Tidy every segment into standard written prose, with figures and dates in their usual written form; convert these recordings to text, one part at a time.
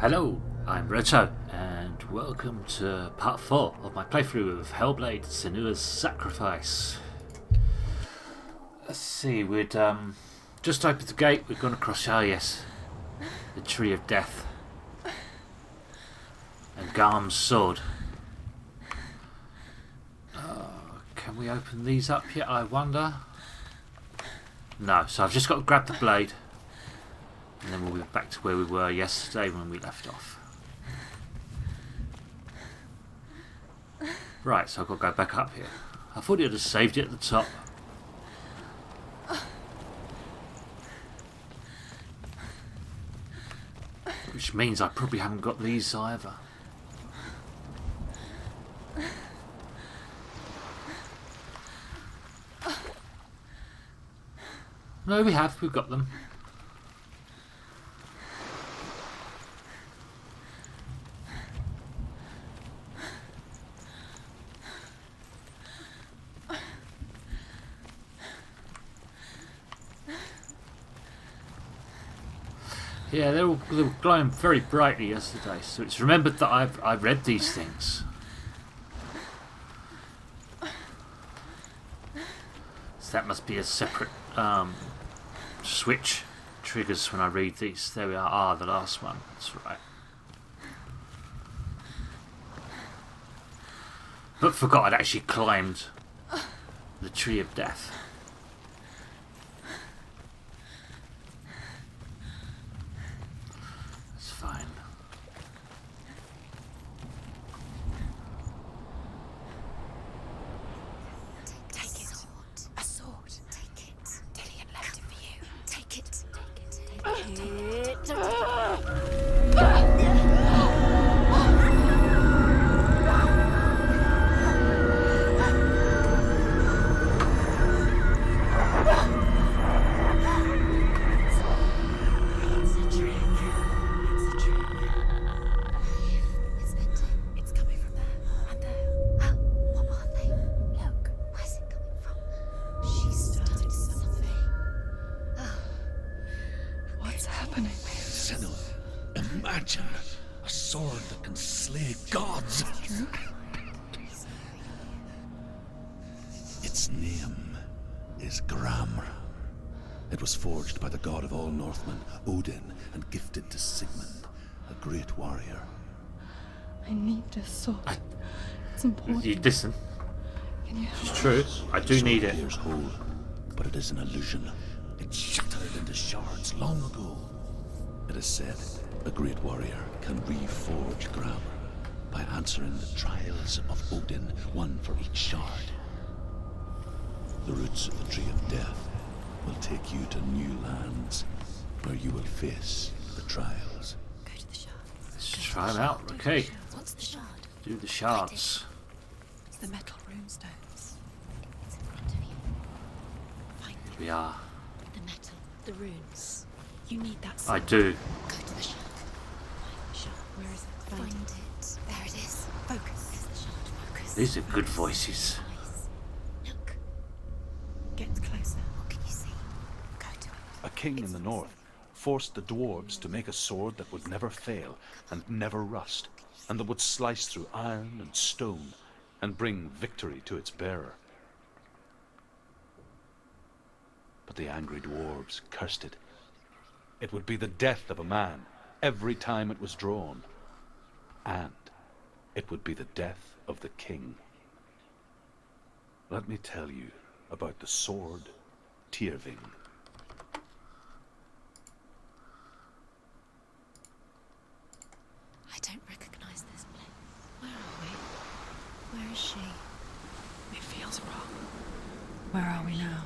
Hello, I'm Reto, and welcome to part 4 of my playthrough of Hellblade Senua's Sacrifice. Let's see, we'd just opened the gate, we've gone across, yes, the Tree of Death. And Garm's sword. Can we open these up yet, I wonder? No, so I've just got to grab the blade. And then we'll be back to where we were yesterday when we left off. Right, so I've got to go back up here. I thought it would have saved it at the top. Which means I probably haven't got these either. No, we have. We've got them. Yeah, they were glowing very brightly yesterday, so it's remembered that I've read these things. So that must be a separate switch triggers when I read these. There we are. Ah, the last one. That's right. But forgot I'd actually climbed the Tree of Death. That's fine. Take it. A sword. Take it. Dillian left it for you. Take it. Take it. Imagine a sword that can slay gods. Its name is Gramr. It was forged by the god of all Northmen, Odin, and gifted to Sigmund, a great warrior. I need this sword. It's important. You listen. Can you help? It's true. I do need it. Appears whole, but it is an illusion. It shattered into shards long ago. It is said a great warrior can reforge Gramr by answering the Trials of Odin, one for each shard. The roots of the Tree of Death will take you to new lands where you will face the trials. Go to the shard. Let's try them out. Okay. What's the shard? Do the shards. It's the metal runestones. It's in front of you. Find Here we are. the metal, the runes. You need that I sword. do. Go to the shard. Find the shard. Where is it? Find it. There it is. Focus. There's the shard. Focus. These are good voices. Nice. Look. Get closer. What can you see? Go to it. A king in the north forced the dwarves to make a sword that would never fail and never rust, and that would slice through iron and stone and bring victory to its bearer. But the angry dwarves cursed it. It would be the death of a man every time it was drawn, and it would be the death of the king. Let me tell you about the sword Tyrfing. I don't recognize this place. Where are we? Where is she? It feels wrong. Where are we now?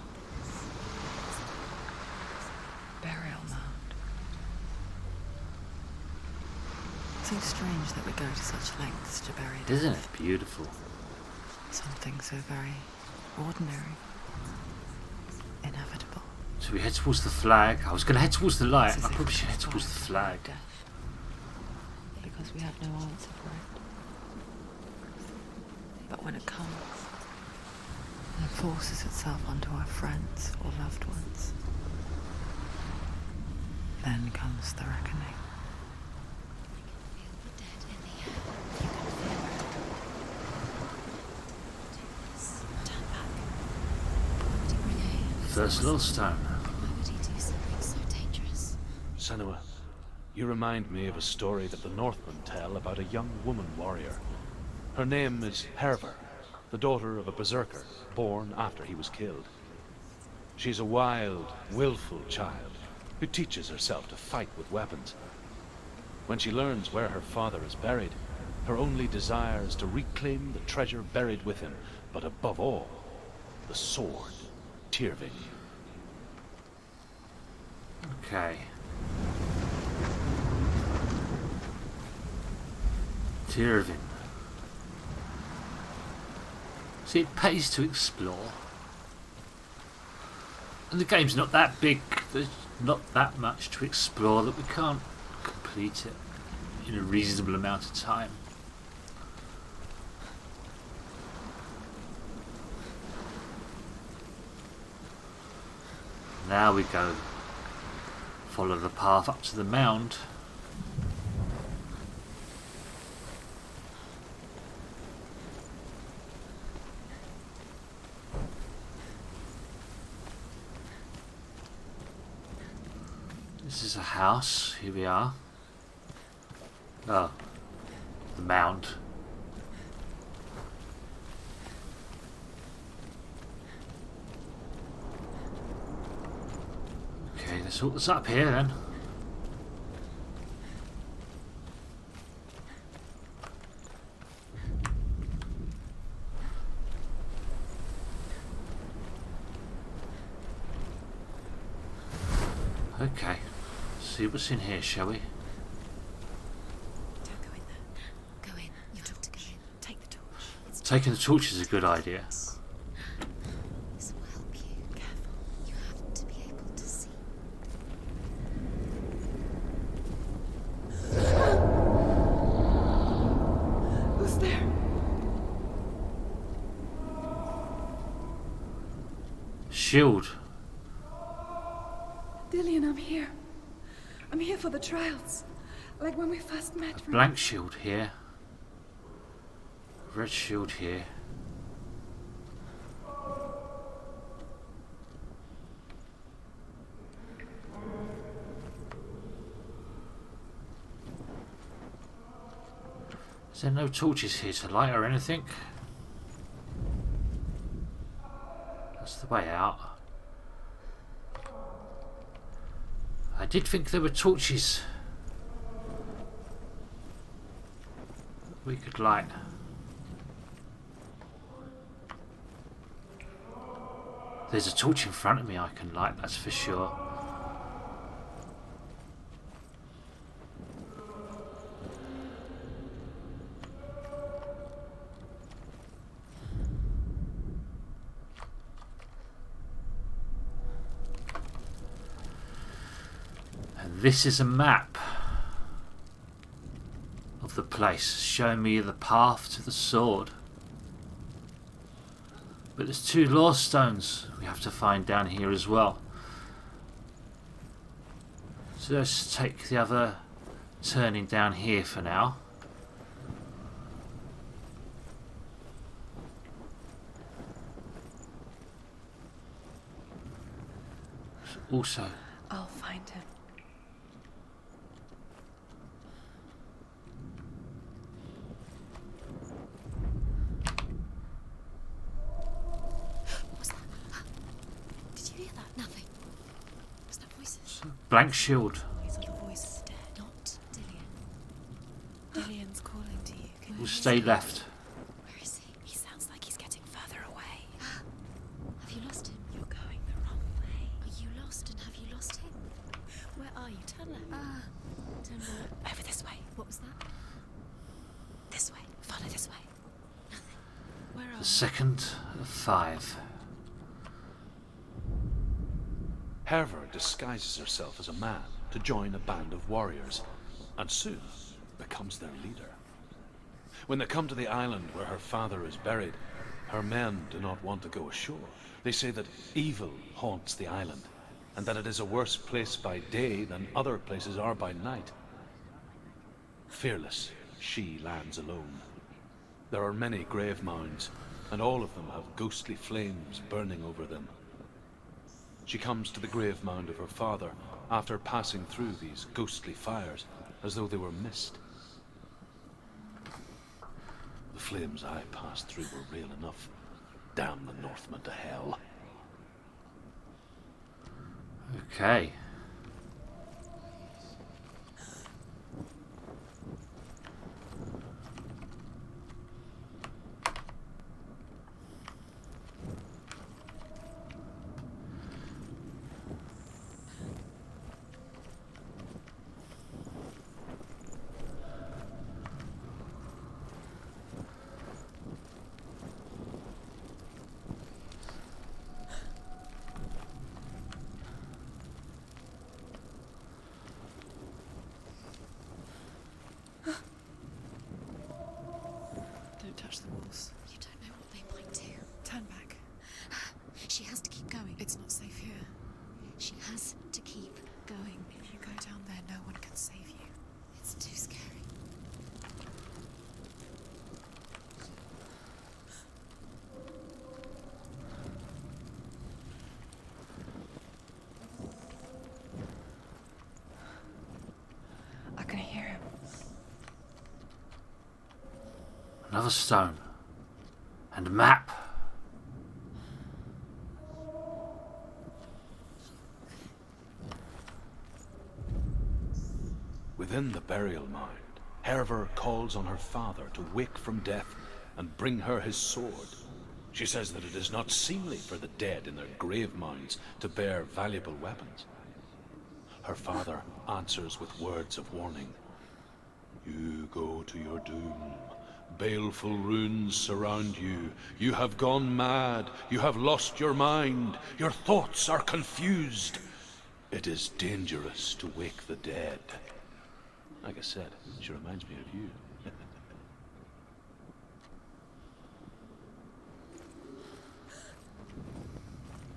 Burial mound. So strange that we go to such lengths to bury death. Isn't it beautiful? Something so very ordinary. Inevitable. So we head towards the flag. I was going to head towards the light. It's as I if probably we should head towards the survived flag. death. Because we have no answer for it. But when it comes, and it forces itself onto our friends or loved ones, then comes the reckoning. first Lore Stone. Why would he do something so dangerous? Senua, you remind me of a story that the Northmen tell about a young woman warrior. Her name is Herver, the daughter of a berserker, born after he was killed. She's a wild, willful child who teaches herself to fight with weapons. When she learns where her father is buried, her only desire is to reclaim the treasure buried with him, but above all, the sword, Tyrfing. Okay. Tyrfing. See, it pays to explore. And the game's not that big, there's not that much to explore that we can't complete it in a reasonable amount of time. Now we go follow the path up to the mound. This is a house. Here we are. Oh, the mound. Okay, let's sort this up here then. Okay, see what's in here, shall we? Don't go in there. Go in. You're told to go in. Take the torch. It's Taking the torch is a good idea. This will help you. Careful. You have to be able to see. Who's there? Shield. Dillian, I'm here. I'm here for the trials. Like when we first met. Blank shield here. Red shield here. Is there no torches here to light or anything? That's the way out. I did think there were torches we could light. There's a torch in front of me I can light, that's for sure. And this is a map of the place, showing me the path to the sword. But there's 2 lore stones we have to find down here as well. So let's take the other turning down here for now. Also, I'll find him. What was that? Did you hear that? Nothing. Was that voices? blank shield. These are the voices dead. Not Dillian. Dillian's calling to you. Can We'll you stay left. Where is he? He sounds like he's getting further away. Have you lost him? You're going the wrong way. Are you lost and have you lost him? Where are you? Turn left. Turn right. Over this way. What was that? This way. Follow this way. Nothing. Where are The we? second of 5. Herver disguises herself as a man to join a band of warriors, and soon becomes their leader. When they come to the island where her father is buried, her men do not want to go ashore. They say that evil haunts the island, and that it is a worse place by day than other places are by night. Fearless, she lands alone. There are many grave mounds, and all of them have ghostly flames burning over them. She comes to the grave mound of her father after passing through these ghostly fires as though they were mist. The flames I passed through were real enough. Damn the Northmen to hell. Okay. Don't touch the walls. You don't know what they might do. Turn back. She has to keep going. It's not safe here. She has to keep going. If you go down there, no one can save you. It's too scary. I can hear him. Another stone. And a map. Within the burial mound, Hervor calls on her father to wake from death and bring her his sword. She says that it is not seemly for the dead in their grave mounds to bear valuable weapons. Her father answers with words of warning. You go to your doom. Baleful runes surround you. You have gone mad. You have lost your mind. Your thoughts are confused. It is dangerous to wake the dead. Like I said, she reminds me of you.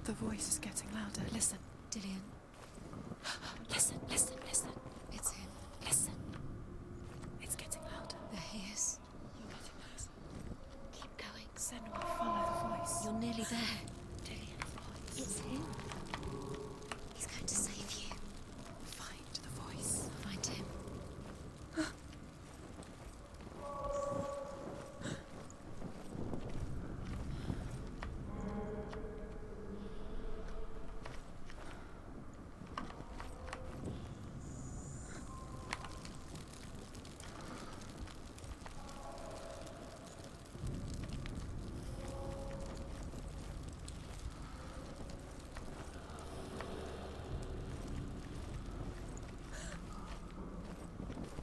The voice is getting louder. Listen, Dillian. Listen, listen, listen. It's him. Listen. It's getting louder. There he is. You're getting closer. Keep going. Senua, follow the voice. You're nearly there. Dillian's voice. It's him. He's going to save you. Find the voice. Find him.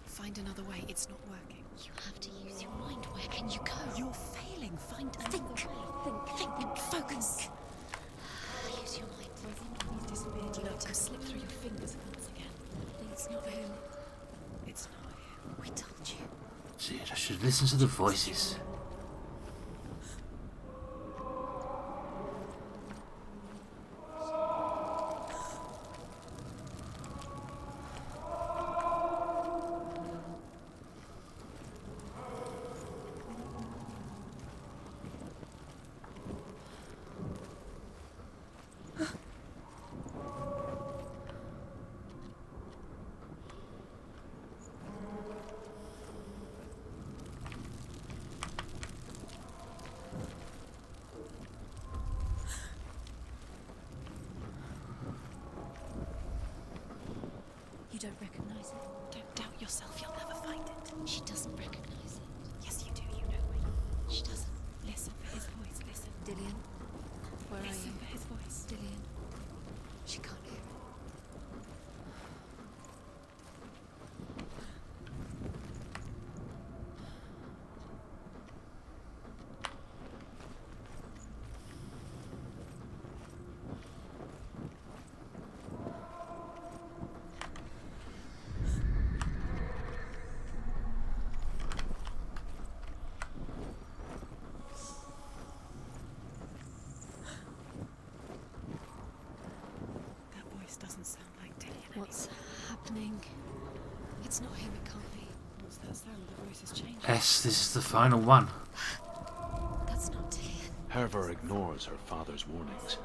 Find another way. It's not working. You have to use your mind. Where can you go? You're failing. Find another Think. way. Think. Focus. Use your mind. He's disappeared. You let him slip through your fingers once again. It's not him. It's not him. We told you. Shit, I should listen to the voices. You don't recognize it? Don't doubt yourself. You'll never find it. She doesn't recognize it. Yes, you do. You know it. She doesn't. Listen for his voice. Listen. Dillian, where Listen are you? for his voice. Dillian. She can't hear it. That voice doesn't sound like Dillian. What's happening? It's not him, it can't be. What's that sound? The voice is changing. Yes, this is the final one. That's not Dillian. Hervor ignores her father's warnings.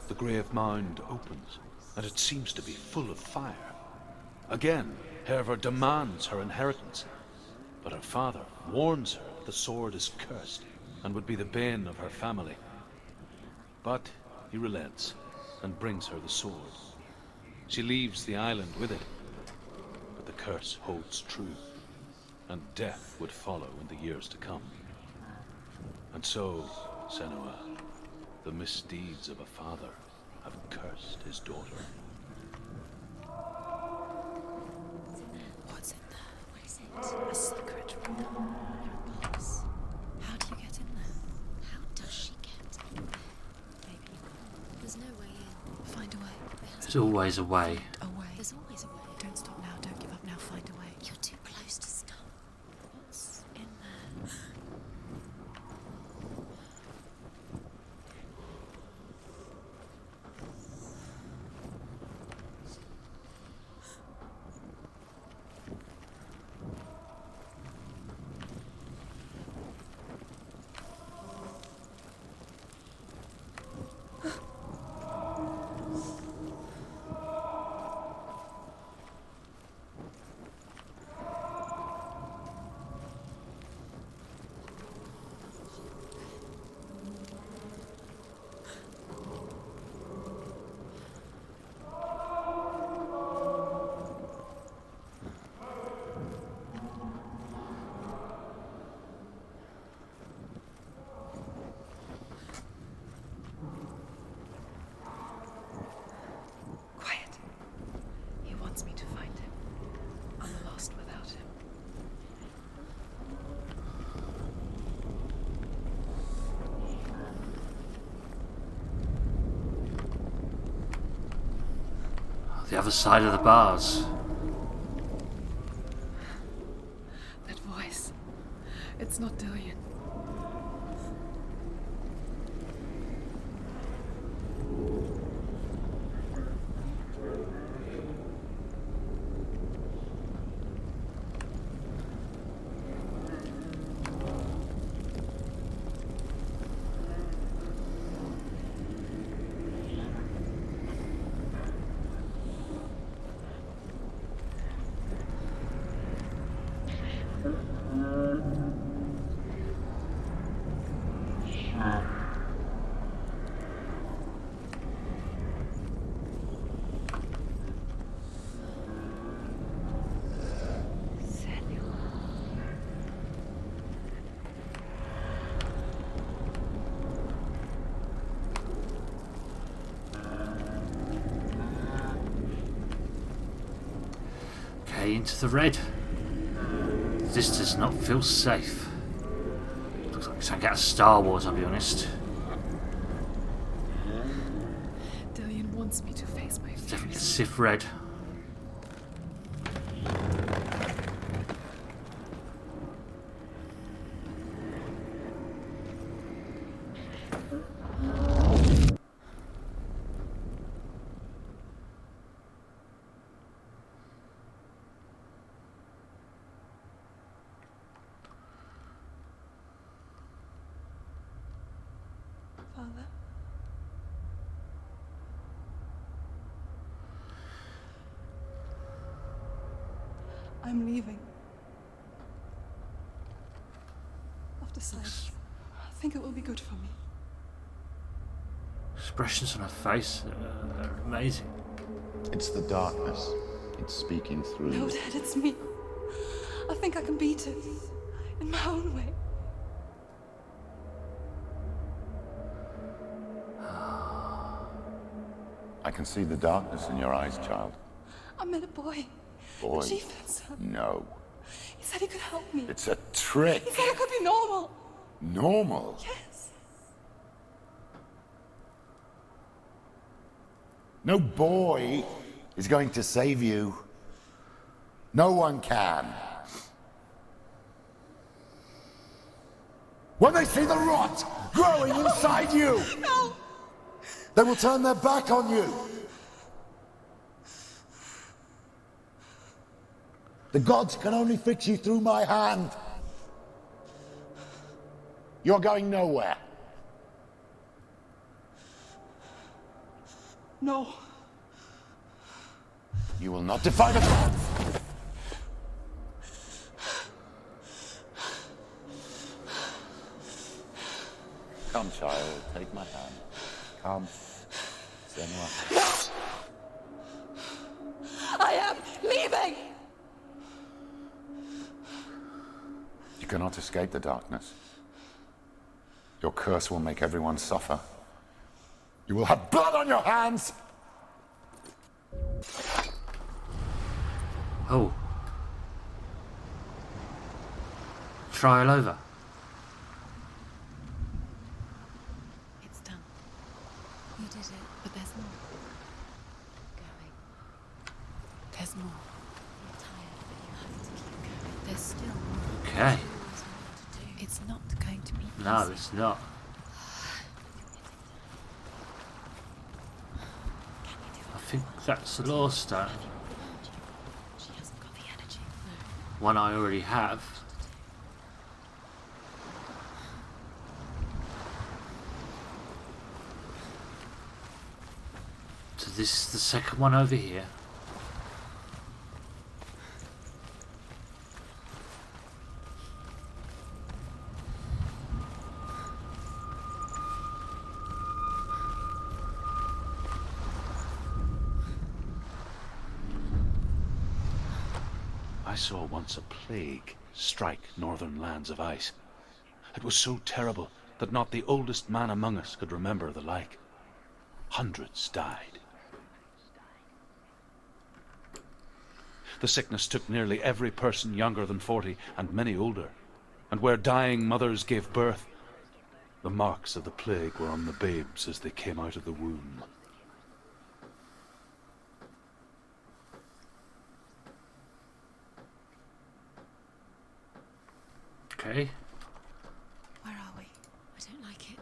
the grave mound opens, and it seems to be full of fire. Again, Hervor demands her inheritance, but her father warns her the sword is cursed and would be the bane of her family. But he relents and brings her the sword. She leaves the island with it, but the curse holds true, and death would follow in the years to come. And so, Senua, the misdeeds of a father have cursed his daughter. What's in there? What is it? A secret room. There are box. How do you get in there? How does she get in there? Maybe. There's no way in. Find a way. There's always a way. A way. There's always a way. Don't stop now. Don't give up now. Find a way. You're too close to stop. What's in there? Quiet. He wants me to find him. I'm lost without him. The other side of the bars. That voice. It's not Dillion. Okay, into the red. This does not feel safe. Looks like something out of Star Wars, I'll be honest. Dillion wants me to face my Definitely a fears. Sith red. Father? I'm leaving. I've decided. I think it will be good for me. Expressions on her face are amazing. It's the darkness. It's speaking through No, you. Dad, it's me. I think I can beat it. In my own way. I can see the darkness in your eyes, child. I met a boy. Boy. The chieftain's son. No. He said he could help me. It's a trick. He said I could be normal. Normal. Yes. No boy is going to save you. No one can. When they see the rot growing inside you, No! they will turn their back on you. The gods can only fix you through my hand. You're going nowhere. No. You will not defy the gods! Come, child, take my hand. Come. Senua. I am leaving! You cannot escape the darkness. Your curse will make everyone suffer. You will have blood on your hands! Oh. Trial over. It's done. You did it. But there's more. Going. There's more. You're tired, but you have to keep going. There's still more. Okay. It's not going to be easy. No, it's not. I think that's the Law Stone. She hasn't got the energy. One I already have. So this is the second one over here. I saw once a plague strike northern lands of ice. It was so terrible that not the oldest man among us could remember the like. Hundreds died. The sickness took nearly every person younger than 40 and many older. And where dying mothers gave birth, the marks of the plague were on the babes as they came out of the womb. Okay. Where are we? I don't like it.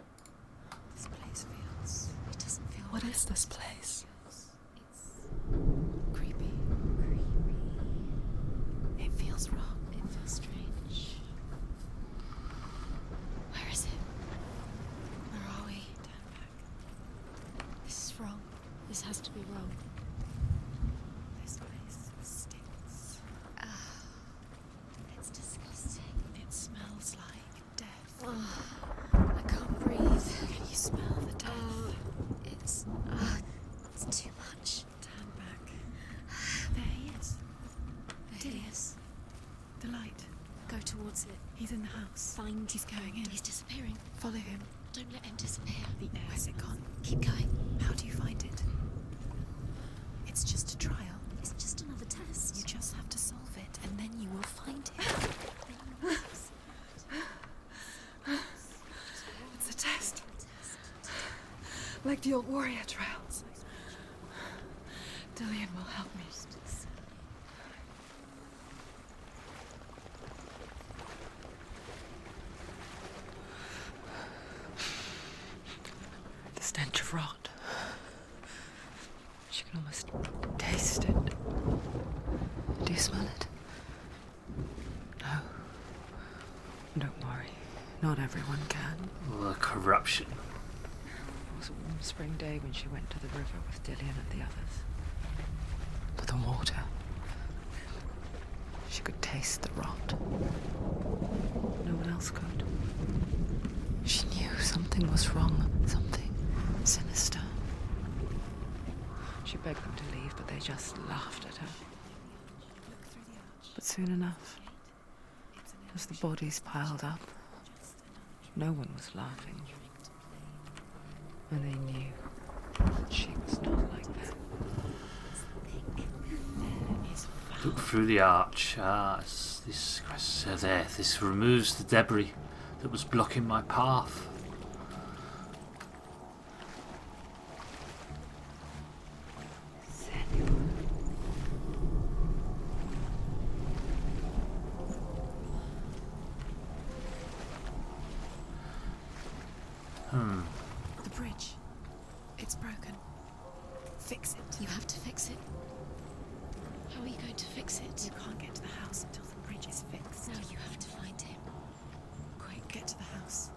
This place feels... It doesn't feel What right. is this place? It's creepy. It feels wrong. It feels strange. Where is it? Where are we? Turn back. This is wrong. This has to be wrong. This place stinks. It's disgusting. It smells like death. I can't breathe. Can you smell the death? It's too much. Turn back. There he is. There he is. The light. Go towards it. He's in the house. Find. He's going in. He's disappearing. Follow him. Don't let him disappear. The air. Where's it gone? Keep going. How do you find it? It's just a trial. It's just another test. You just have to solve it, and then you will find it. It's a test. Like the old warrior trials. Dillian will help me. The stench of rot. She can almost taste it. Do you smell it? No. Don't worry. Not everyone can. The corruption. It was a warm spring day when she went to the river with Dillian and the others. But the water... She could taste the rot. No one else could. She knew something was wrong. Something sinister. She begged them to leave, but they just laughed at her. But soon enough, as the bodies piled up, no one was laughing. And they knew that she was not like them. Look through the arch. It's this. There. This removes the debris that was blocking my path. The bridge. It's broken. Fix it. You have to fix it. How are you going to fix it? You can't get to the house until the bridge is fixed. No, you have to find him. Quick, get to the house.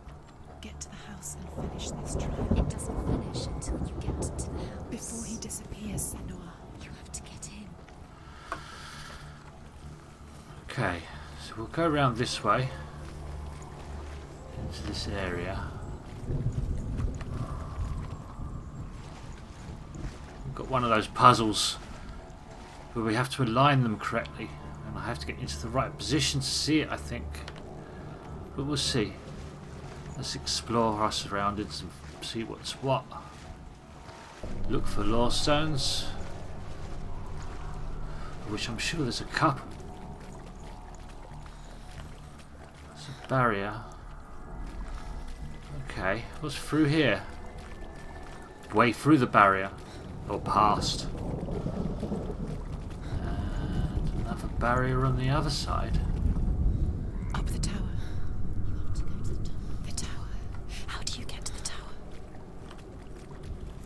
Get to the house and finish this trial. It doesn't finish until you get to the house. Before he So we'll go around this way into this area. We've got one of those puzzles where we have to align them correctly, and I have to get into the right position to see it, I think. But we'll see. Let's explore our surroundings and see what's what. Look for lore stones, which I'm sure there's a couple. There's a barrier. Okay, what's through here? Way through the barrier, or past. And another barrier on the other side. Up the tower. You have to go to the top. The tower. How do you get to the tower?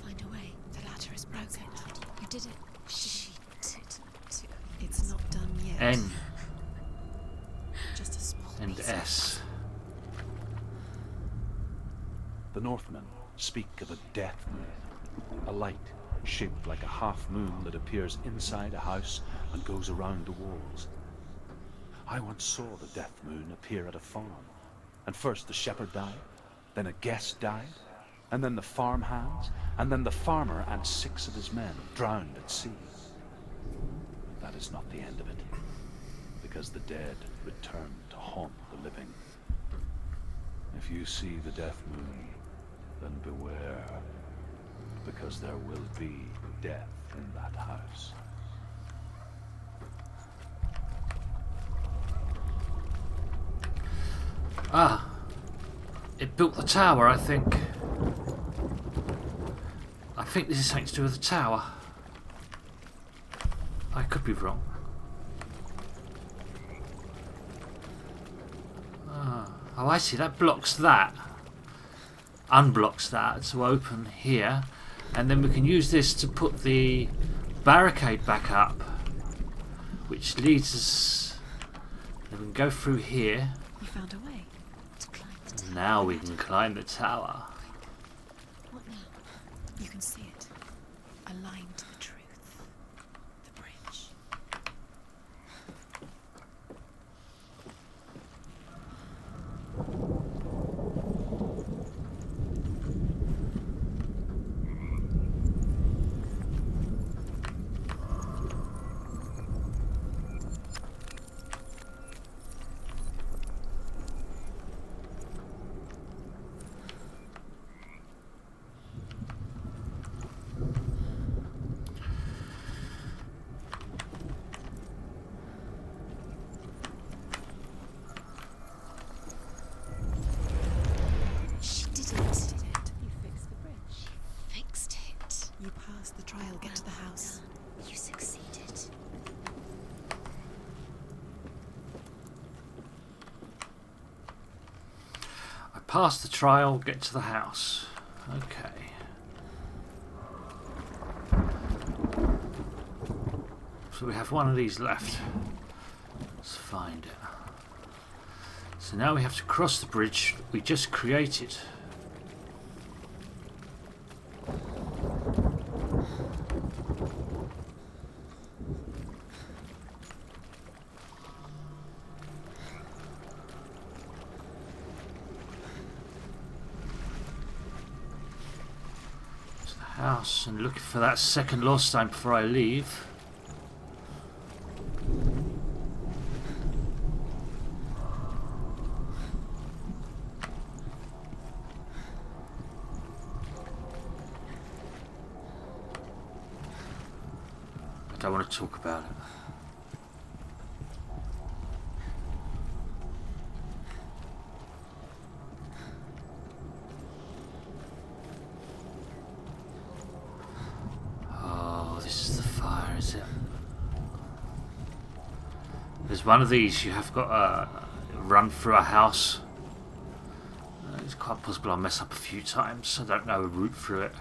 Find a way. The ladder is broken. You did it. She did it. It's not done yet. N Just a small and piece. S. The Northmen speak of a death moon, a light shaped like a half moon that appears inside a house and goes around the walls. I once saw the death moon appear at a farm, and first the shepherd died, then a guest died, and then the farm hands, and then the farmer and 6 of his men drowned at sea. That is not the end of it, because the dead return to haunt the living. If you see the death moon, then beware, because there will be death in that house. Ah, it built the tower, I think. I think this is something to do with the tower. I could be wrong. Oh, I see. That blocks that. Unblocks that to open here. And then we can use this to put the barricade back up. Which leads us... Then we can go through here. You found a way to climb the tower. Now we can climb the tower. What now? You can see it. Aligned to the truth. The bridge. She did it. You fixed the bridge. Fixed it. You passed the trial. Get to the house. You succeeded. I passed the trial, get to the house. Okay. So we have one of these left. Let's find it. So now we have to cross the bridge we just created. To the house and looking for that second lost stone before I leave. I don't want to talk about it. Oh, this is the fire, is it? There's one of these you have got to run through a house. It's quite possible I'll mess up a few times. I don't know a route through it.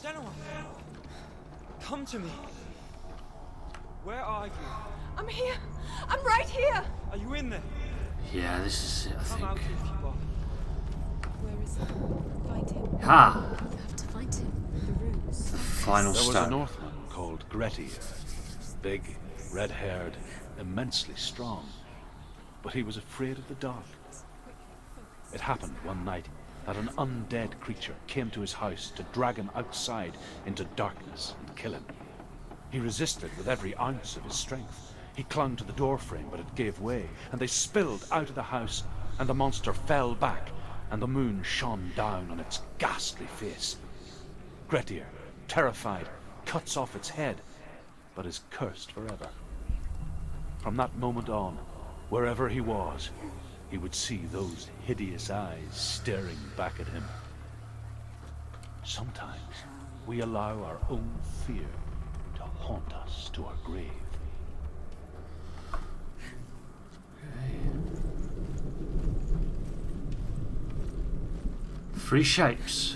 Senua! Come to me! Where are you? I'm here. I'm right here. Are you in there? Yeah, this is it, I Come out think. if you are. Where is he? Find him. Ha! final There was a stone. Northman called Grettir. Big, red-haired, immensely strong. But he was afraid of the dark. It happened one night that an undead creature came to his house to drag him outside into darkness and kill him. He resisted with every ounce of his strength. He clung to the doorframe, but it gave way, and they spilled out of the house, and the monster fell back, and the moon shone down on its ghastly face. Grettir, terrified, cuts off its head, but is cursed forever. From that moment on, wherever he was, he would see those hideous eyes staring back at him. Sometimes we allow our own fear to haunt us to our grave. Three shapes.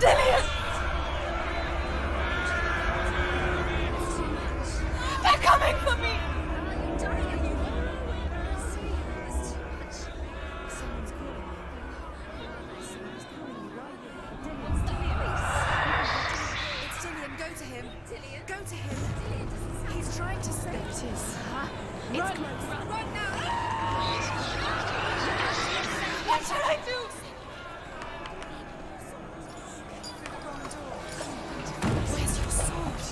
Dillian! They're coming for me! It's Dillian, go to him. Go to him. He's trying to save. There it is. It's close. Run now! What should I do? Where's your sword?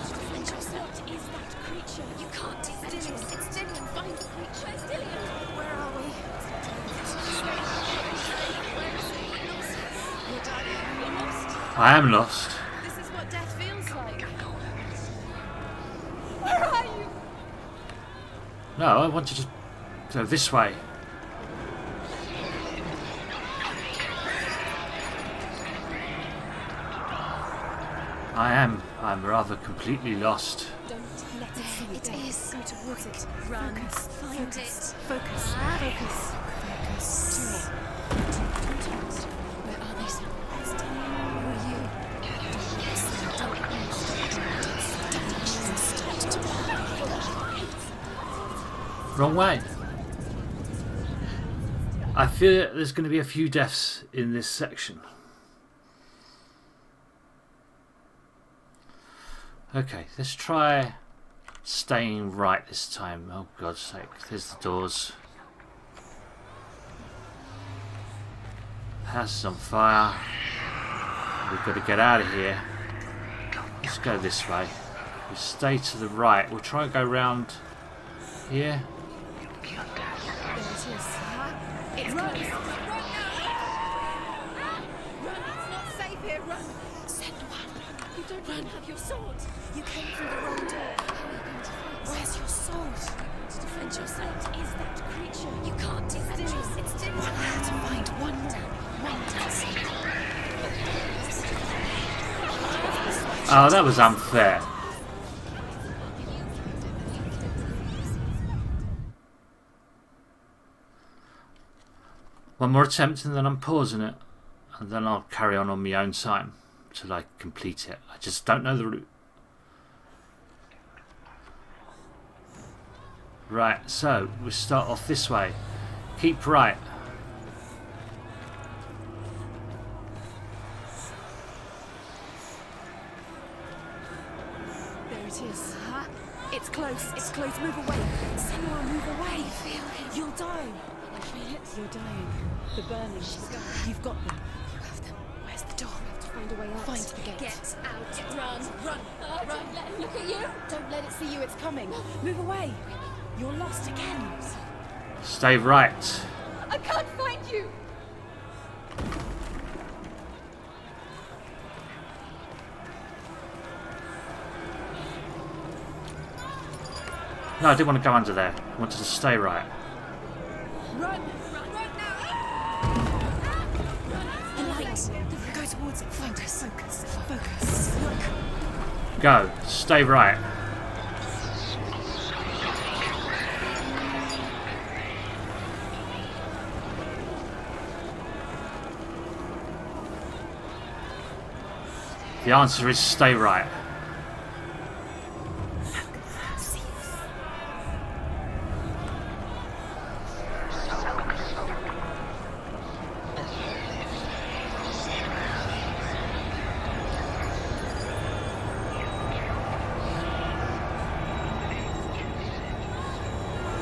Defend yourself. Is that creature? You can't defend yourself. It's Dillian. Find the creature. Where's Dillian? Where are we? You're dying. You're lost. I am lost. This is what death feels like. Where are you? No, I wanted to go this way. I'm rather completely lost. Don't let it see you. It is. Go towards it. Run. Focus. Find it. Focus. Focus. Focus. Where are they? Who are you? Wrong way. I fear there's going to be a few deaths in this section. Okay, let's try staying right this time. Oh God's sake, there's the doors. House is on fire. We've got to get out of here. Let's go this way. We stay to the right. We'll try and go round here. There it is. It's run. Run. It's not safe here. Run. Senua, you don't even have your sword. You came through the wrong door. How are you going to fight? Where's your sword? To defend yourself. Is that creature? You can't defend yourself. It's Dillian. One had to find one more. Oh, that was unfair. One more attempt and then I'm pausing it, and then I'll carry on my own time till I complete it. I just don't know the route. Right, so we start off this way. Keep right. There it is. It's close. It's close. Move away. Senua, move away. I feel it. You'll die. I feel it. You're dying. The burning. You've got them. You have them. Where's the door? We have to find a way out. Find the gate. Get out. Run. Run. Run. Don't let it look at you. Don't let it see you. It's coming. Move away. You're lost again. Stay right. I can't find you. No, I didn't want to go under there. I wanted to stay right. Run. Run now. The light. Go towards it. Focus. Focus. Look. Go. Stay right. The answer is stay right.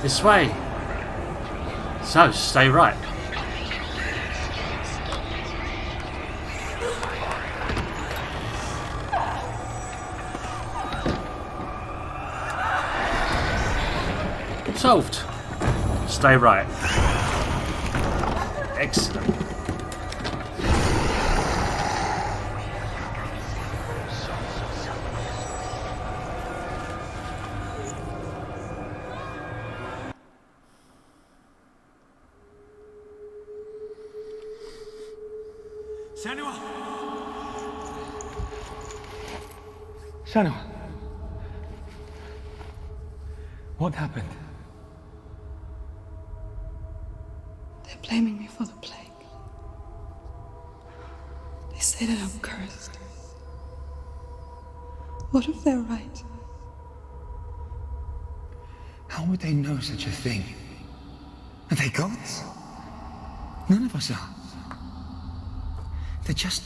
This way. So, stay right. Solved. Stay right. Excellent. Senua! Senua! What happened? They're blaming me for the plague. They say that I'm cursed. What if they're right? How would they know such a thing? Are they gods? None of us are. They're just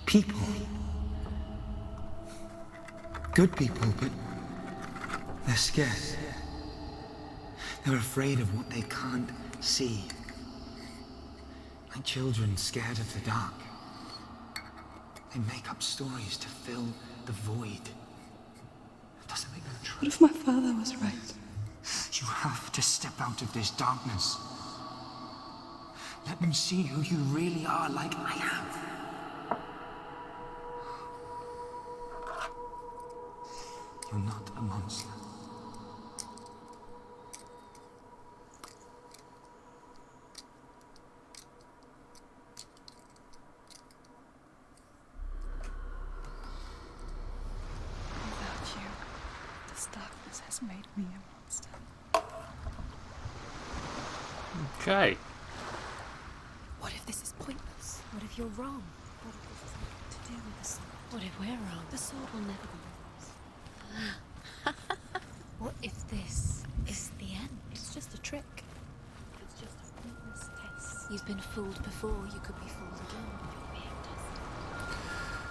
people. Good people, but they're scared. They're afraid of what they can't see. Like children scared of the dark. They make up stories to fill the void. That doesn't make them true. What if my father was right? You have to step out of this darkness. Let them see who you really are, like I have. You're not a monster. Without you, this darkness has made me a monster. Okay. What if this is pointless? What if you're wrong? What if this has nothing to do with the sword? What if we're wrong? The sword will never be yours. What if this is the end? It's just a trick. It's just a pointless test. You've been fooled before. You could be fooled again. You're being tested.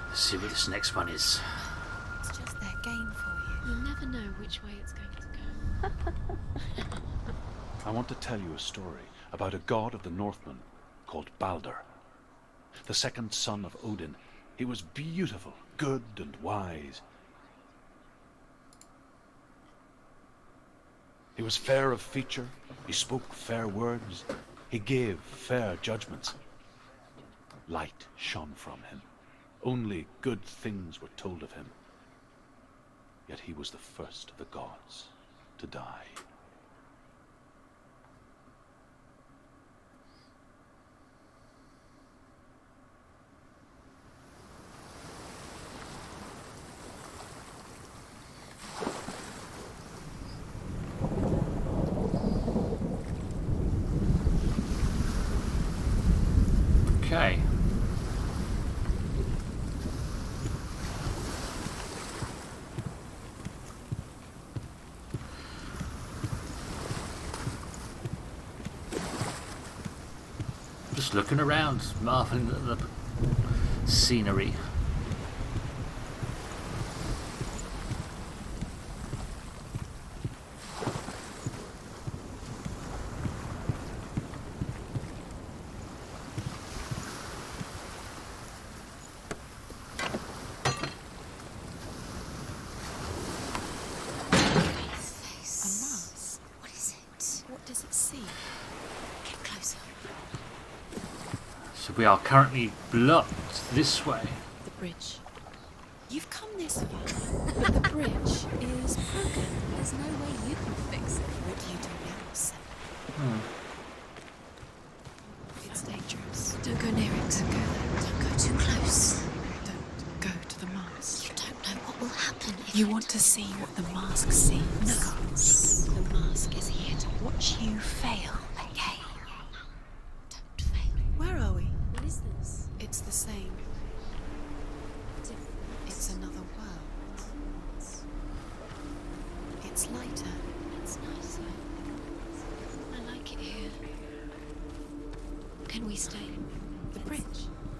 Let's see what this next one is. It's just their game for you. You never know which way it's going to go. I want to tell you a story about a god of the Northmen called Baldr. The second son of Odin. He was beautiful, good and wise. He was fair of feature, he spoke fair words, he gave fair judgments. Light shone from him. Only good things were told of him. Yet he was the first of the gods to die. Okay. Just looking around, marveling at the scenery. So we are currently blocked this way. The bridge. You've come this far, but the bridge is broken. There's no way you can fix it. What do you do now, Sam? It's dangerous. Don't go near it. Don't go there. Don't go too close. Don't go to the mask. You don't know what will happen if you want to see what the mask sees. No. The mask is here to watch you fail again. Don't fail. Where are we? What is this? It's the same. It's another world. It's lighter. It's nicer. I like it here. Can we stay? The bridge.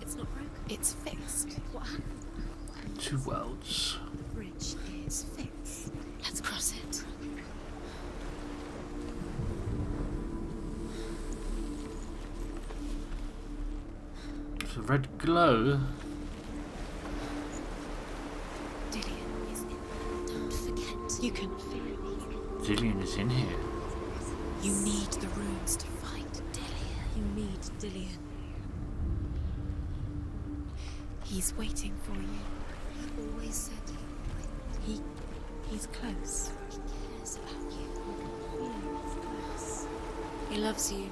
It's not broken. It's fixed. What happened? Two worlds. The bridge is fixed. Let's cross it. It's a red glow. Dillian is in. Don't forget. You can feel it. Dillian is in here. You need the runes to fight Dillian. You need Dillian. He's waiting for you. He always said he's close. He cares about you. He's close. He loves you.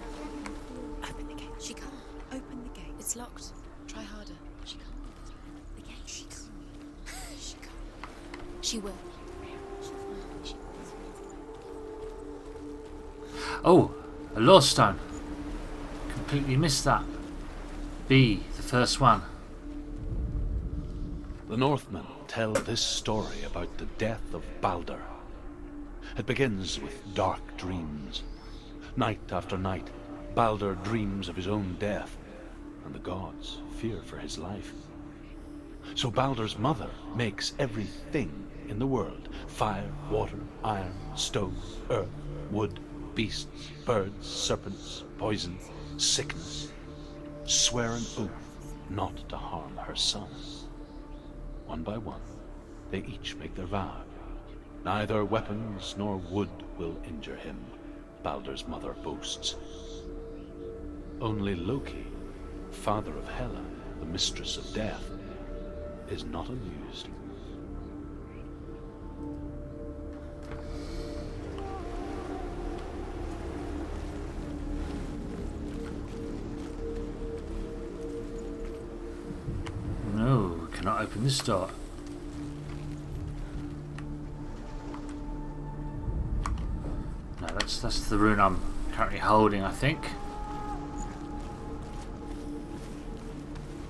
Open the gate. She can't. Open the gate. It's locked. Try harder. She can't. The gate. She can't. She can't. She will. Oh, a law stone. Completely missed that. B, the first one. The Northmen tell this story about the death of Baldr. It begins with dark dreams. Night after night, Baldr dreams of his own death, and the gods fear for his life. So Baldr's mother makes everything in the world: fire, water, iron, stone, earth, wood, beasts, birds, serpents, poison, sickness. Swear an oath not to harm her son. One by one, they each make their vow. Neither weapons nor wood will injure him, Baldr's mother boasts. Only Loki, father of Hela, the mistress of death, is not amused. No, we cannot open this door. No, that's the rune I'm currently holding, I think.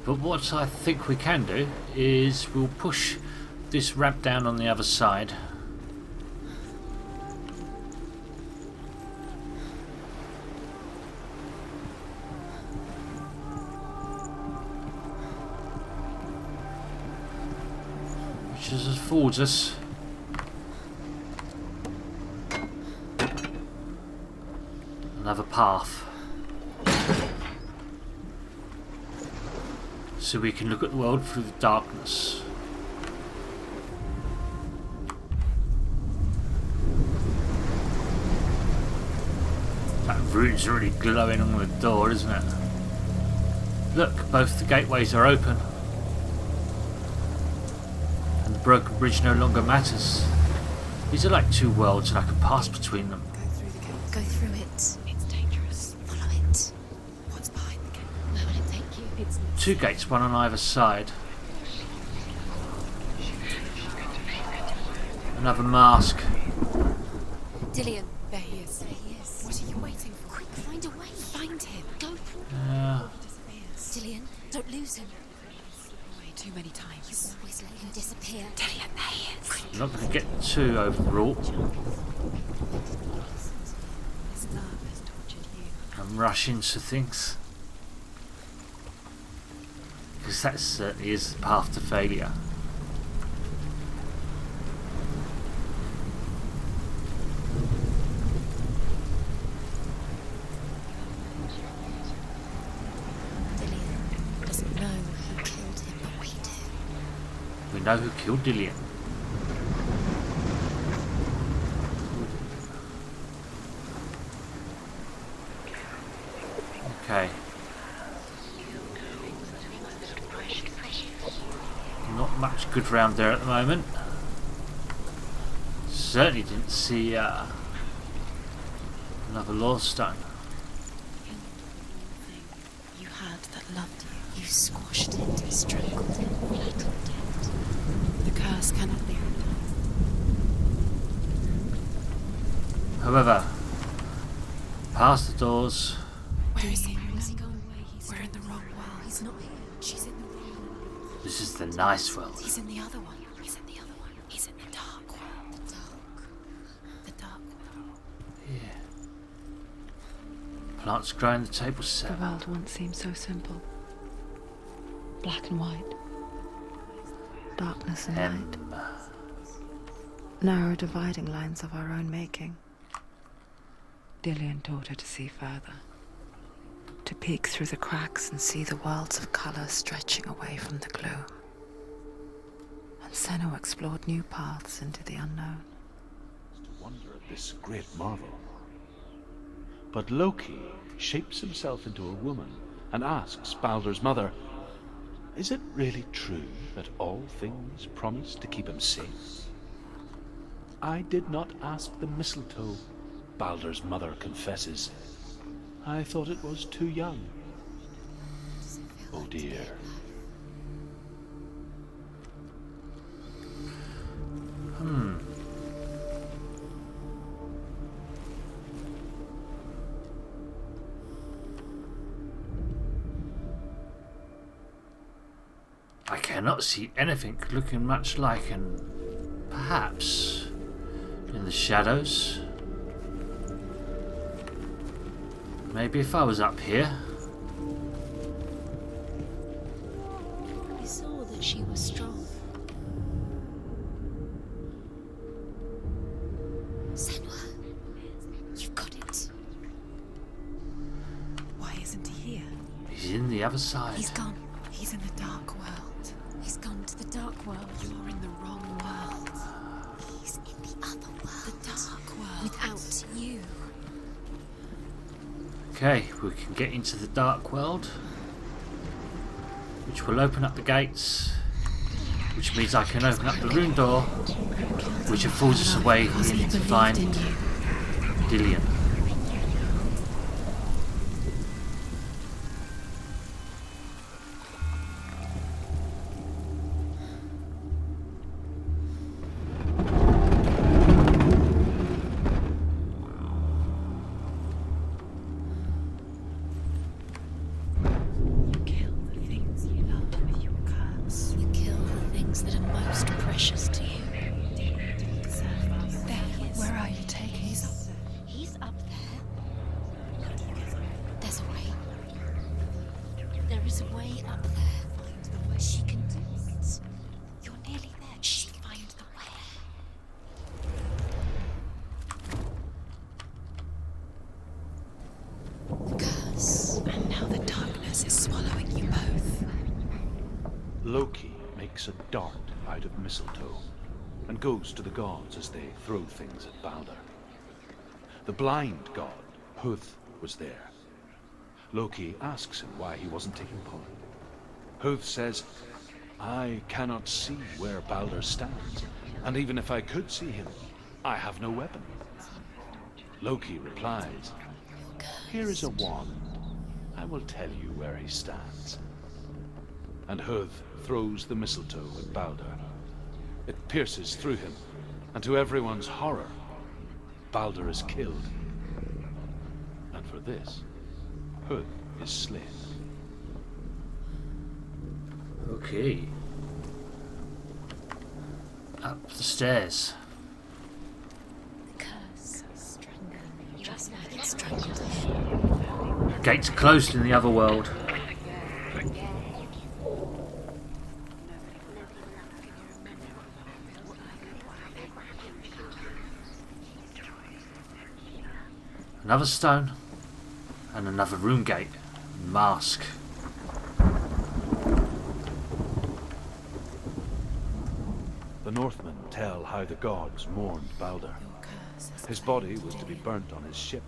But what I think we can do is we'll push this ramp down on the other side. Which affords us another path. So we can look at the world through the darkness. That rune's already glowing on the door, isn't it? Look, both the gateways are open. And the broken bridge no longer matters. These are like two worlds and I can pass between them. Go through the gate. Go through it. It's dangerous. Follow it. What's behind the gate? Where will it take you? It's Two gates, one on either side. Another mask. Dillian. There he is. There he is. What are you waiting for? Quick, find a way. Find him. Go for it. Dillian, don't lose him. Away too many times. You always let him disappear. Dillian, there he is. I'm not going to get too overwrought. His love has tortured you. I'm rushing to things. Because that certainly is the path to failure. Dillian doesn't know who killed him, but we do. We know who killed Dillian. Okay. Not much good round there at the moment. Certainly didn't see another law stone. You had that loved you. You squashed it, strangled it, flattened it. The curse cannot be undone. However, past the doors. Where is he? Where is he gone? We're in the wrong world. He's not here. She's in the wrong world. This is the nice world. He's in the other one. He's in the other one. He's in the dark world. The dark world. Yeah. Plants growing the table The set. world once seemed so simple. Black and white. Darkness and light. Narrow dividing lines of our own making. Dillian taught her to see further. To peek through the cracks and see the worlds of colour stretching away from the gloom. And Senua explored new paths into the unknown. To wonder at this great marvel. But Loki shapes himself into a woman and asks Baldr's mother, is it really true that all things promise to keep him safe? I did not ask the mistletoe, Baldr's mother confesses. I thought it was too young. Oh dear. I cannot see anything looking much like, and perhaps in the shadows. Maybe if I was up here. We saw that she was strong. Senua, you've got it. Why isn't he here? He's in the other side. He's gone. He's in the dark world. He's gone to the dark world. You're in the wrong world. He's in the other world. The dark world. Without you. Okay, we can get into the dark world, which will open up the gates, which means I can open up the rune door, which affords us a way in to find Dillion. Loki makes a dart out of mistletoe and goes to the gods as they throw things at Baldr. The blind god, Huth, was there. Loki asks him why he wasn't taking part. Huth says, I cannot see where Baldr stands, and even if I could see him, I have no weapon. Loki replies, here is a wand. I will tell you where he stands. And Huth throws the mistletoe at Baldr. It pierces through him, and to everyone's horror, Baldr is killed. And for this, Huth is slain. Okay. Up the stairs. The curse strangling, just like it strangled him. Gates closed in the other world. Another stone, and another rune gate, mask. The Northmen tell how the gods mourned Baldr. His body was to be burnt on his ship,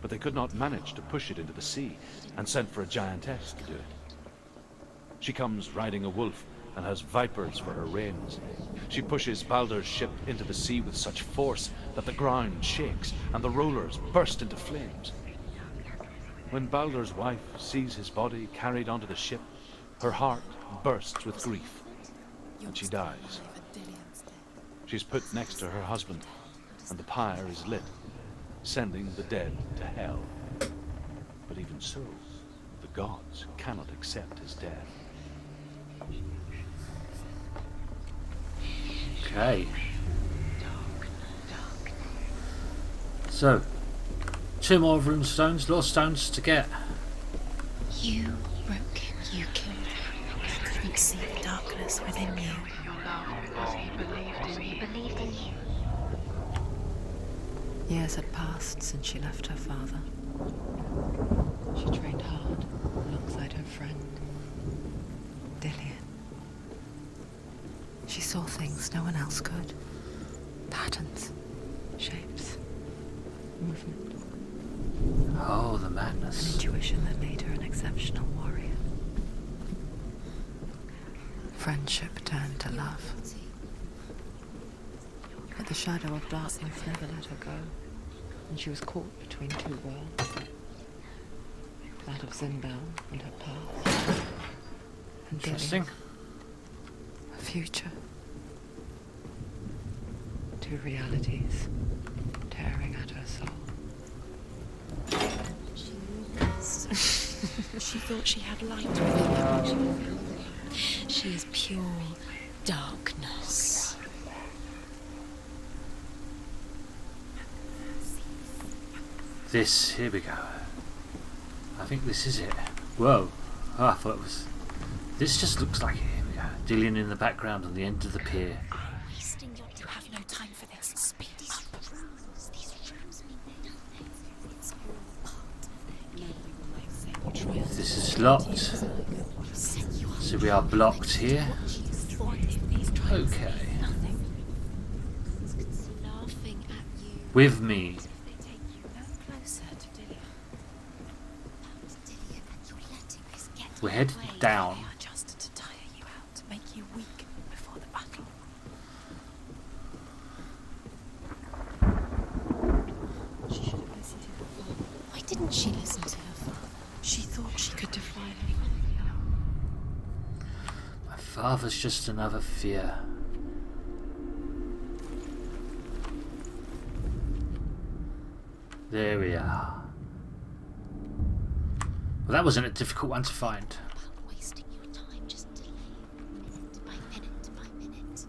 but they could not manage to push it into the sea, and sent for a giantess to do it. She comes riding a wolf and has vipers for her reins. She pushes Baldr's ship into the sea with such force that the ground shakes and the rollers burst into flames. When Baldr's wife sees his body carried onto the ship, her heart bursts with grief, and she dies. She's put next to her husband, and the pyre is lit, sending the dead to hell. But even so, the gods cannot accept his death. Okay. So, 2 more rune stones, lost stones to get. You broke him, you killed him. I couldn't see the darkness within you. He believed in you. Years had passed since she left her father. She trained hard, her friend, Dillian. She saw things no one else could. Patterns, shapes, movement. Oh, the An madness. intuition that made her an exceptional warrior. Friendship turned to love. But the shadow of darkness never let her go, and she was caught between two worlds. That of Zinbel and her past. And Interesting. Dillian, a future. Two realities tearing at her soul. She thought she had light within her. She is pure darkness. This, here we go. I think this is it. Whoa. Oh, I thought it was... This just looks like it. Here we go. Dillian in the background on the end of the pier. You have no time for this. Speed up. This is locked. So we are blocked here. Okay. Laughing at you. With me. We're headed down. They are just to tire you out, to make you weak before the battle. She should have listened to her father. Why didn't she listen to her father? She thought she could defy her father. My father's just another fear. There we are. Well, that wasn't a difficult one to find. About wasting your time, just delaying minute by minute by minute.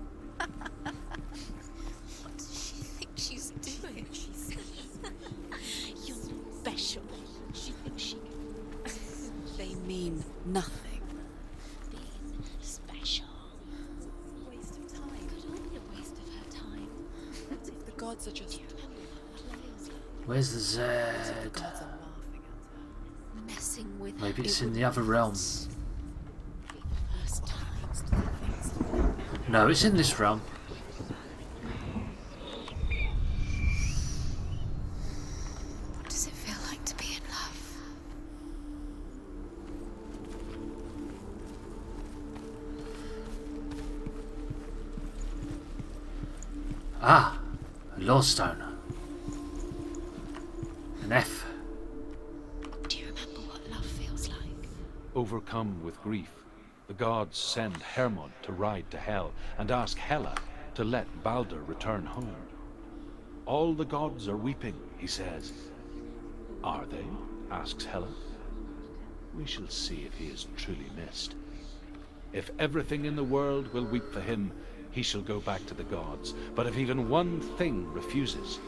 What does she think she's doing? You're special. She thinks she They mean nothing. Being special. Waste of time. Could all be a waste of her time. If the gods are just Where's the Z? the gods are laughing at her. Messing with her. Maybe it's It in would the other realm. be the first time. No, it's in this realm. What does it feel like to be in love? Ah, a law stone. An F. Do you remember what love feels like? Overcome with grief, the gods send Hermod to ride to Hell and ask Hela to let Baldr return home. All the gods are weeping, he says. Are they? Asks Hela. We shall see if he is truly missed. If everything in the world will weep for him, he shall go back to the gods. But if even one thing refuses,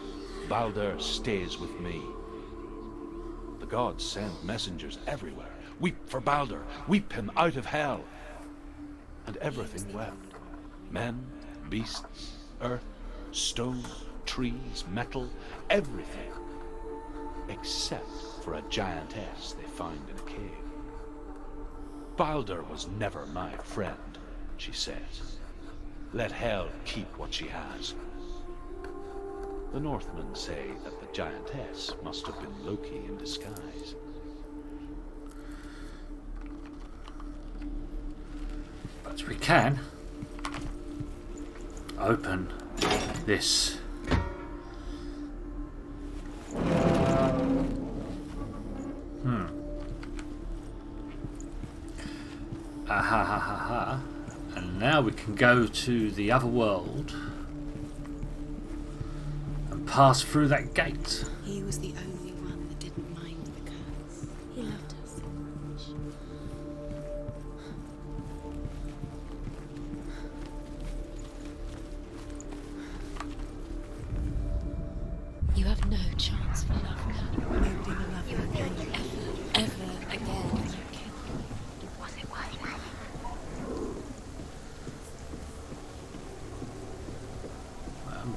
Baldr stays with me. The gods send messengers everywhere. Weep for Baldr, weep him out of hell. And everything wept. Men, beasts, earth, stone, trees, metal, everything. Except for a giantess they find in a cave. Baldr was never my friend, she says. Let Hel keep what she has. The Northmen say that the giantess must have been Loki in disguise. But we can open this. Ha ha ha ha. And now we can go to the other world and pass through that gate. He was the only one that didn't mind the curse. He loved her so much. You have no chance for love now. Nobody will love you again. Ever again. Was it worth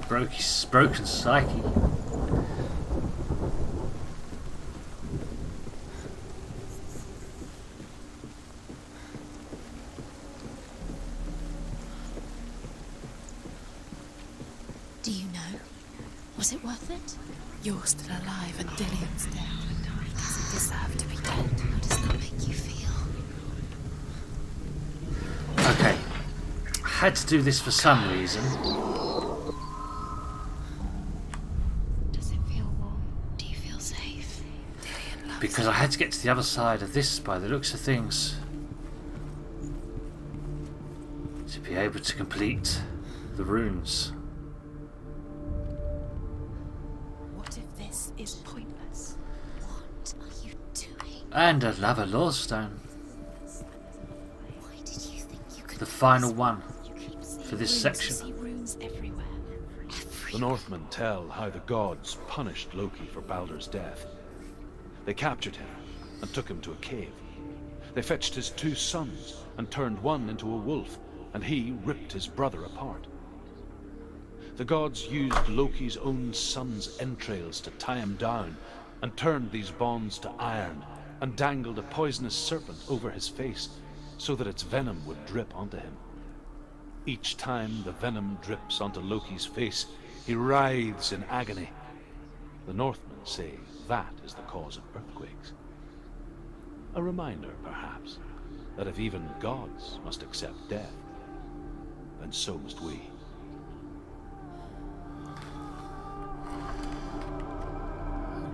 it? Broke his broken psyche. Was it worth it? You're still alive and Dillian's dead. Does he deserve to be dead? How does that make you feel? Okay. I had to do this for some reason. Does it feel warm? Do you feel safe? Dillian loves Because I had to get to the other side of this by the looks of things. To be able to complete the runes. What if this is pointless? What are you doing? And another law stone. Why did you think you could The final one You keep seeing for this runes, section. You see runes everywhere. The Northmen tell how the gods punished Loki for Baldr's death. They captured him and took him to a cave. They fetched his 2 sons and turned one into a wolf, and he ripped his brother apart. The gods used Loki's own son's entrails to tie him down, and turned these bonds to iron, and dangled a poisonous serpent over his face, so that its venom would drip onto him. Each time the venom drips onto Loki's face, he writhes in agony. The Northmen say that is the cause of earthquakes. A reminder, perhaps, that if even gods must accept death, then so must we.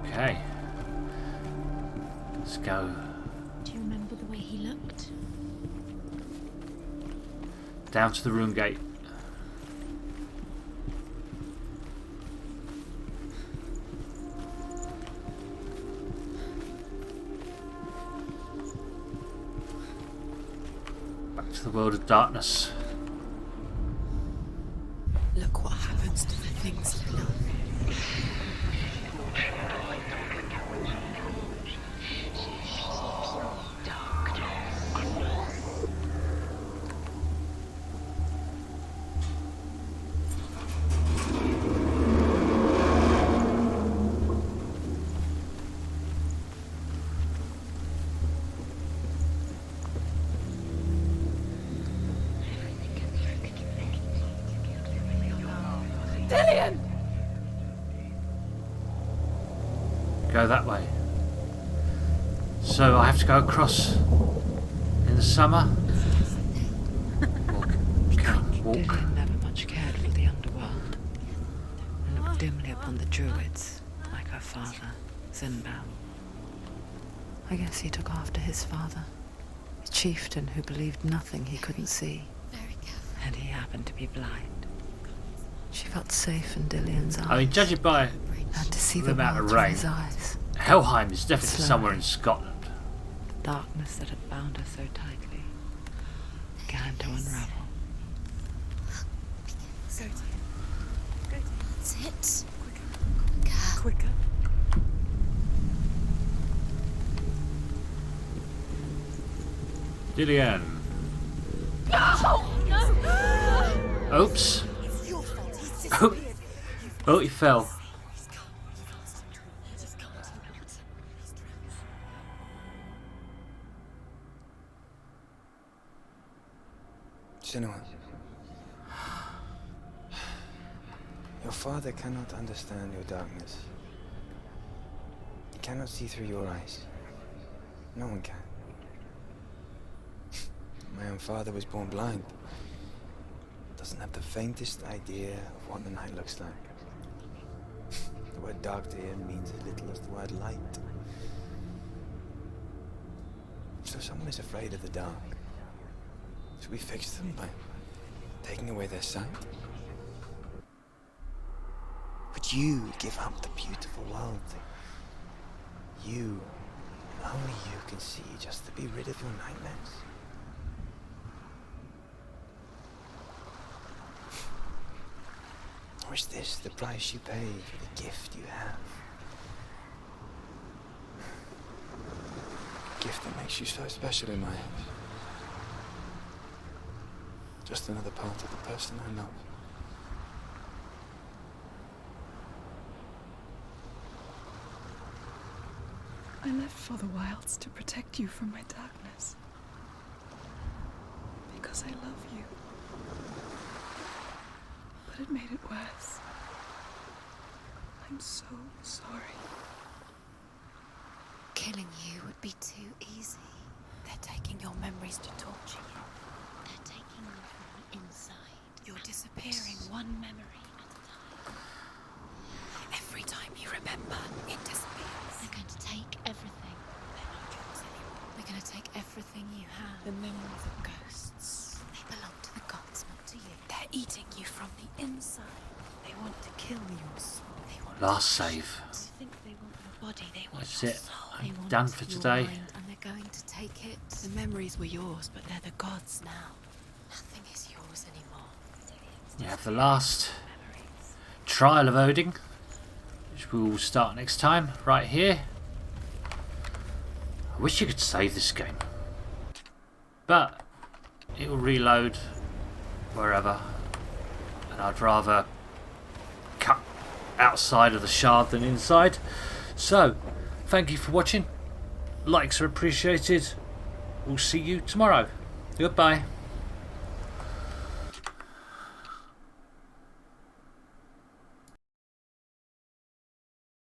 Okay. Let's go Do you remember the way he looked? down to the rune gate. Back to the world of darkness. Look what happens to the things you love. Dillian! Go that way. So I have to go across in the summer. Walk. Dillian never much cared for the underworld, and looked dimly upon the druids, like her father, Zinbal. I guess he took after his father, a chieftain who believed nothing he couldn't see, Very careful. and he happened to be blind. She felt safe in Dillian's eyes, I mean, judging by and to see the the amount world of through rain, his eyes, Helheim is definitely Slowly. somewhere in Scotland. the darkness that had bound her so tightly began to unravel. Go to That's it. Quicker. Dillian. Oops. It's your fault. He's Oh, disappeared. oh, he fell. He's gone. You've lost him. You just can't do that. He's drowned. Senua. Your father cannot understand your darkness. He cannot see through your eyes. No one can. My own father was born blind. Doesn't have the faintest idea of what the night looks like. The word dark to him means as little as the word light. So someone is afraid of the dark. Should we fix them by taking away their sight? Would you give up the beautiful world that you, and only you, can see just to be rid of your nightmares? Or is this the price you pay for the gift you have? A gift that makes you so special in my eyes. Just another part of the person I love. I left for the wilds to protect you from my darkness. Because I love you. But it made it worse. I'm so sorry. Killing you would be too easy. They're taking your memories to torture you. They're taking you from the inside. You're disappearing one memory at a time. Every time you remember, it disappears. They're going to take everything. They're not yours anymore. They're going to take everything you have. The memories of ghosts. They belong to the gods, not to you. They're eating you from the inside. They want to kill your soul. They want Last save. to think they want your body. They want That's your it. soul. I'm They want done for your today. mind, and they're going to take it. The memories were yours, but they're the gods now. Nothing is yours anymore. We have the last Trial of Odin, which we will start next time, right here. I wish you could save this game, but it will reload wherever, and I'd rather cut outside of the shard than inside. So, thank you for watching. Likes are appreciated. We'll see you tomorrow. Goodbye.